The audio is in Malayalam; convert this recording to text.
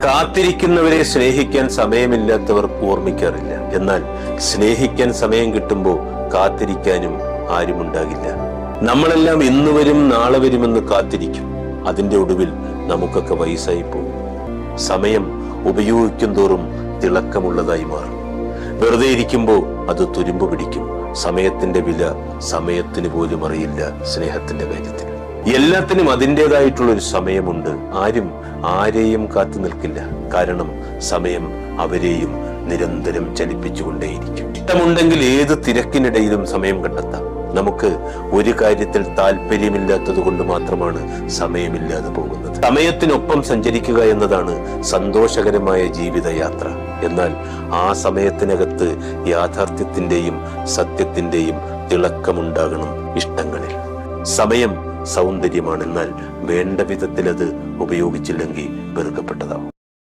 കാത്തിരിക്കുന്നവരെ സ്നേഹിക്കാൻ സമയമില്ലാത്തവർ ഓർമ്മിക്കാറില്ല. എന്നാൽ സ്നേഹിക്കാൻ സമയം കിട്ടുമ്പോൾ കാത്തിരിക്കാനും ആരുമുണ്ടാകില്ല. നമ്മളെല്ലാം ഇന്ന് വരും നാളെ വരുമെന്ന് കാത്തിരിക്കും. അതിന്റെ ഒടുവിൽ നമുക്കൊക്കെ വയസ്സായി പോകും. സമയം ഉപയോഗിക്കും തോറും തിളക്കമുള്ളതായി മാറും. വെറുതെ ഇരിക്കുമ്പോൾ അത് തുരുമ്പ് പിടിക്കും. സമയത്തിന്റെ വില സമയത്തിന് പോലും അറിയില്ല. സ്നേഹത്തിന്റെ കാര്യത്തിൽ എല്ലാത്തിനും അതിൻ്റെതായിട്ടുള്ളൊരു സമയമുണ്ട്. ആരും ആരെയും കാത്തു നിൽക്കില്ല. കാരണം സമയം അവരെയും നിരന്തരം ചലിപ്പിച്ചുകൊണ്ടേയിരിക്കും. ഇഷ്ടമുണ്ടെങ്കിൽ ഏത് തിരക്കിനിടയിലും സമയം കണ്ടെത്താം. നമുക്ക് ഒരു കാര്യത്തിൽ താല്പര്യമില്ലാത്തത് കൊണ്ട് മാത്രമാണ് സമയമില്ലാതെ പോകുന്നത്. സമയത്തിനൊപ്പം സഞ്ചരിക്കുക എന്നതാണ് സന്തോഷകരമായ ജീവിതയാത്ര. എന്നാൽ ആ സമയത്തിനകത്ത് യാഥാർത്ഥ്യത്തിന്റെയും സത്യത്തിന്റെയും തിളക്കമുണ്ടാകണം ഇഷ്ടങ്ങളിൽ. സമയം സൗന്ദര്യമാണ്. എന്നാൽ വേണ്ട വിധത്തിൽ അത് ഉപയോഗിച്ചില്ലെങ്കിൽ വെറുക്കപ്പെട്ടതാവും.